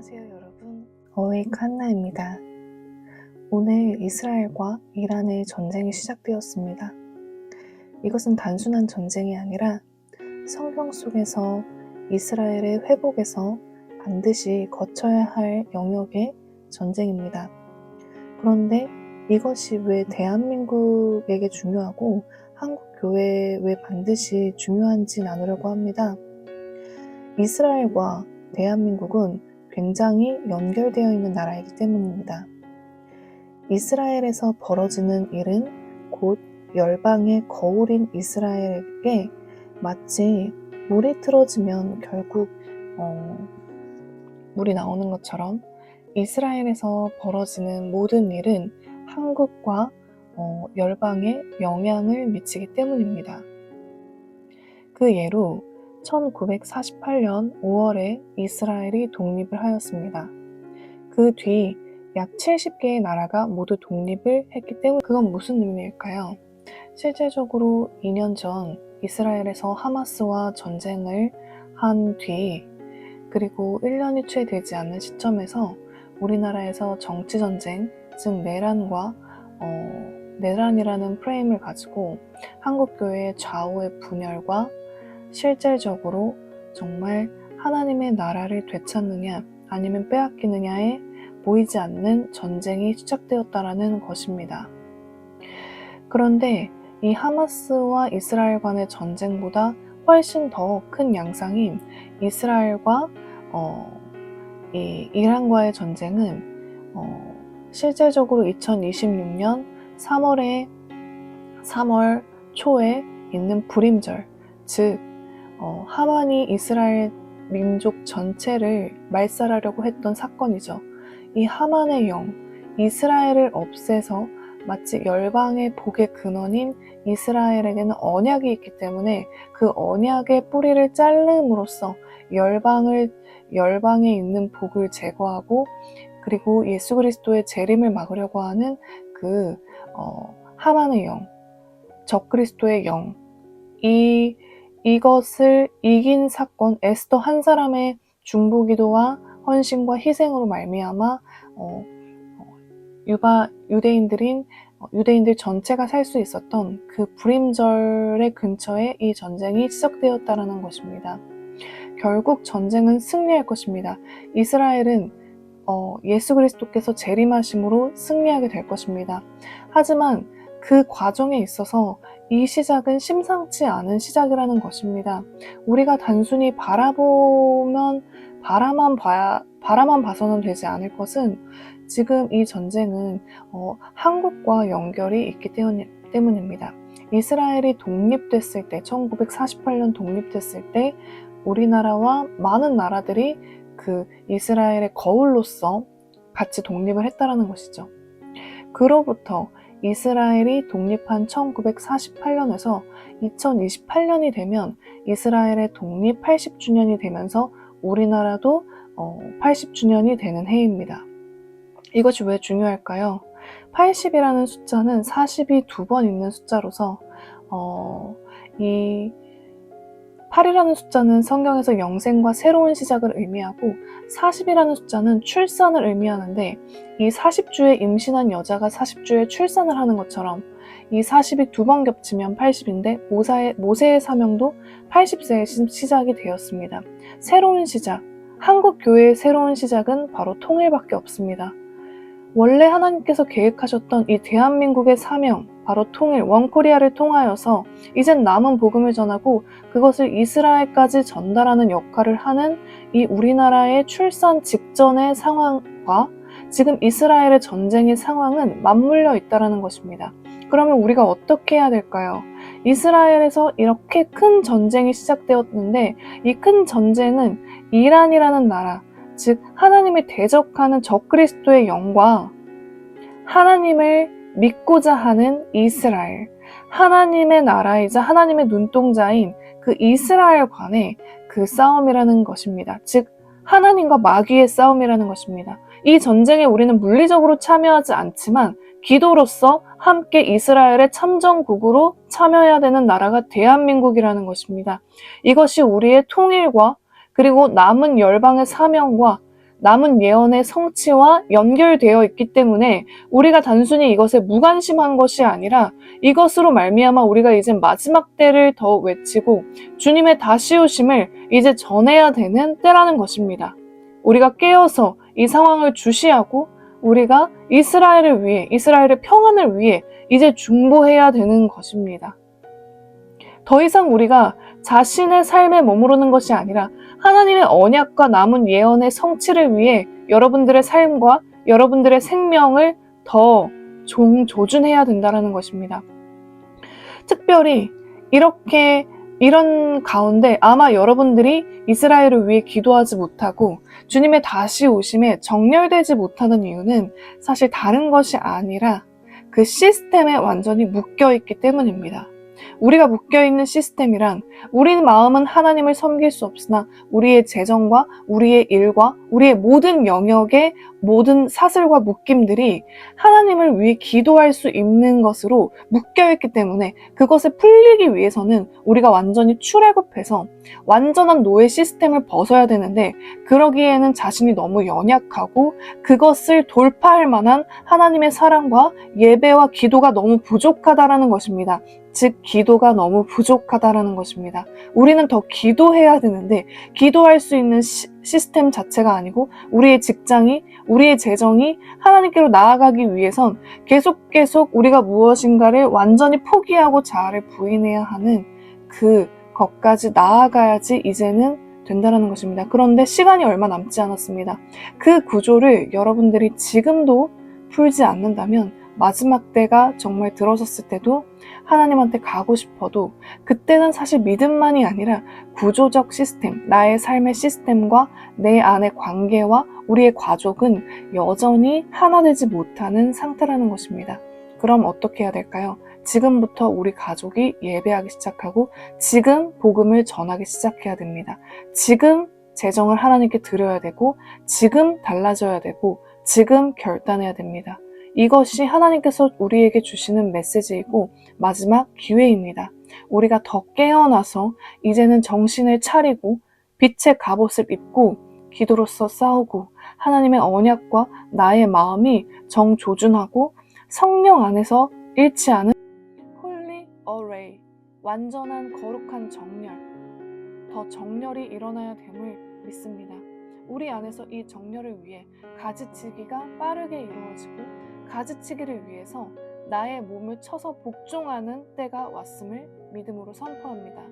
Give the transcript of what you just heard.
안녕하세요 여러분, 어웨이크 한나입니다. 오늘 이스라엘과 이란의 전쟁이 시작되었습니다. 이것은 단순한 전쟁이 아니라 성경 속에서 이스라엘의 회복에서 반드시 거쳐야 할 영역의 전쟁입니다. 그런데 이것이 왜 대한민국에게 중요하고 한국 교회에 왜 반드시 중요한지 나누려고 합니다. 이스라엘과 대한민국은 굉장히 연결되어 있는 나라이기 때문입니다. 이스라엘에서 벌어지는 일은 곧 열방의 거울인 이스라엘에게 마치 물이 틀어지면 결국 물이 나오는 것처럼 이스라엘에서 벌어지는 모든 일은 한국과 열방에 영향을 미치기 때문입니다. 그 예로 1948년 5월에 이스라엘이 독립을 하였습니다. 그 뒤 약 70개의 나라가 모두 독립을 했기 때문에 그건 무슨 의미일까요? 실제적으로 2년 전 이스라엘에서 하마스와 전쟁을 한 뒤 그리고 1년이 채 되지 않는 시점에서 우리나라에서 정치전쟁, 즉 내란이라는 프레임을 가지고 한국교회의 좌우의 분열과 실질적으로 정말 하나님의 나라를 되찾느냐 아니면 빼앗기느냐에 보이지 않는 전쟁이 시작되었다라는 것입니다. 그런데 이 하마스와 이스라엘 간의 전쟁보다 훨씬 더 큰 양상인 이스라엘과 이 이란과의 전쟁은 실질적으로 2026년 3월 초에 있는 불임절, 즉 하만이 이스라엘 민족 전체를 말살하려고 했던 사건이죠. 이 하만의 영, 이스라엘을 없애서 마치 열방의 복의 근원인 이스라엘에게는 언약이 있기 때문에 그 언약의 뿌리를 자름으로써 열방에 있는 복을 제거하고 그리고 예수 그리스도의 재림을 막으려고 하는 그 하만의 영, 적그리스도의 영, 이것을 이긴 사건, 에스더 한 사람의 중보기도와 헌신과 희생으로 말미암아 유대인들 전체가 살 수 있었던 그 불임절의 근처에 이 전쟁이 시작되었다라는 것입니다. 결국 전쟁은 승리할 것입니다. 이스라엘은 예수 그리스도께서 재림하심으로 승리하게 될 것입니다. 하지만 그 과정에 있어서 이 시작은 심상치 않은 시작이라는 것입니다. 우리가 단순히 바라만 봐서는 되지 않을 것은 지금 이 전쟁은 한국과 연결이 있기 때문입니다. 이스라엘이 독립됐을 때, 1948년 독립됐을 때 우리나라와 많은 나라들이 그 이스라엘의 거울로서 같이 독립을 했다라는 것이죠. 그로부터 이스라엘이 독립한 1948년에서 2028년이 되면 이스라엘의 독립 80주년이 되면서 우리나라도 80주년이 되는 해입니다. 이것이 왜 중요할까요? 80이라는 숫자는 40이 2번 있는 숫자로서 이 8이라는 숫자는 성경에서 영생과 새로운 시작을 의미하고 40이라는 숫자는 출산을 의미하는데 이 40주에 임신한 여자가 40주에 출산을 하는 것처럼 이 40이 2번 겹치면 80인데 모세의 사명도 80세에 시작이 되었습니다. 새로운 시작, 한국 교회의 새로운 시작은 바로 통일밖에 없습니다. 원래 하나님께서 계획하셨던 이 대한민국의 사명, 바로 통일, 원코리아를 통하여서 이젠 남은 복음을 전하고 그것을 이스라엘까지 전달하는 역할을 하는 이 우리나라의 출산 직전의 상황과 지금 이스라엘의 전쟁의 상황은 맞물려 있다는 것입니다. 그러면 우리가 어떻게 해야 될까요? 이스라엘에서 이렇게 큰 전쟁이 시작되었는데 이 큰 전쟁은 이란이라는 나라, 즉 하나님을 대적하는 적그리스도의 영과 하나님을 믿고자 하는 이스라엘, 하나님의 나라이자 하나님의 눈동자인 그 이스라엘 간의 그 싸움이라는 것입니다. 즉 하나님과 마귀의 싸움이라는 것입니다. 이 전쟁에 우리는 물리적으로 참여하지 않지만 기도로서 함께 이스라엘의 참전국으로 참여해야 되는 나라가 대한민국이라는 것입니다. 이것이 우리의 통일과 그리고 남은 열방의 사명과 남은 예언의 성취와 연결되어 있기 때문에 우리가 단순히 이것에 무관심한 것이 아니라 이것으로 말미암아 우리가 이제 마지막 때를 더 외치고 주님의 다시 오심을 이제 전해야 되는 때라는 것입니다. 우리가 깨어서 이 상황을 주시하고 우리가 이스라엘을 위해, 이스라엘의 평안을 위해 이제 중보해야 되는 것입니다. 더 이상 우리가 자신의 삶에 머무르는 것이 아니라 하나님의 언약과 남은 예언의 성취를 위해 여러분들의 삶과 여러분들의 생명을 더 조준해야 된다는 것입니다. 특별히 이런 가운데 아마 여러분들이 이스라엘을 위해 기도하지 못하고 주님의 다시 오심에 정렬되지 못하는 이유는 사실 다른 것이 아니라 그 시스템에 완전히 묶여있기 때문입니다. 우리가 묶여있는 시스템이란 우리 마음은 하나님을 섬길 수 없으나 우리의 재정과 우리의 일과 우리의 모든 영역의 모든 사슬과 묶임들이 하나님을 위해 기도할 수 있는 것으로 묶여있기 때문에 그것을 풀리기 위해서는 우리가 완전히 출애굽해서 완전한 노예 시스템을 벗어야 되는데 그러기에는 자신이 너무 연약하고 그것을 돌파할 만한 하나님의 사랑과 예배와 기도가 너무 부족하다라는 것입니다. 즉 기도가 너무 부족하다라는 것입니다. 우리는 더 기도해야 되는데 기도할 수 있는 시스템 자체가 아니고 우리의 직장이 우리의 재정이 하나님께로 나아가기 위해선 계속 우리가 무엇인가를 완전히 포기하고 자아를 부인해야 하는 그것까지 나아가야지 이제는 된다는 것입니다. 그런데 시간이 얼마 남지 않았습니다. 그 구조를 여러분들이 지금도 풀지 않는다면 마지막 때가 정말 들어섰을 때도 하나님한테 가고 싶어도 그때는 사실 믿음만이 아니라 구조적 시스템, 나의 삶의 시스템과 내 안의 관계와 우리의 가족은 여전히 하나 되지 못하는 상태라는 것입니다. 그럼 어떻게 해야 될까요? 지금부터 우리 가족이 예배하기 시작하고 지금 복음을 전하기 시작해야 됩니다. 지금 재정을 하나님께 드려야 되고 지금 달라져야 되고 지금 결단해야 됩니다. 이것이 하나님께서 우리에게 주시는 메시지이고 마지막 기회입니다. 우리가 더 깨어나서 이제는 정신을 차리고 빛의 갑옷을 입고 기도로서 싸우고 하나님의 언약과 나의 마음이 정조준하고 성령 안에서 잃지 않은 Holy Array, 완전한 거룩한 정렬, 더 정렬이 일어나야 됨을 믿습니다. 우리 안에서 이 정렬을 위해 가지치기가 빠르게 이루어지고 가지치기를 위해서 나의 몸을 쳐서 복종하는 때가 왔음을 믿음으로 선포합니다.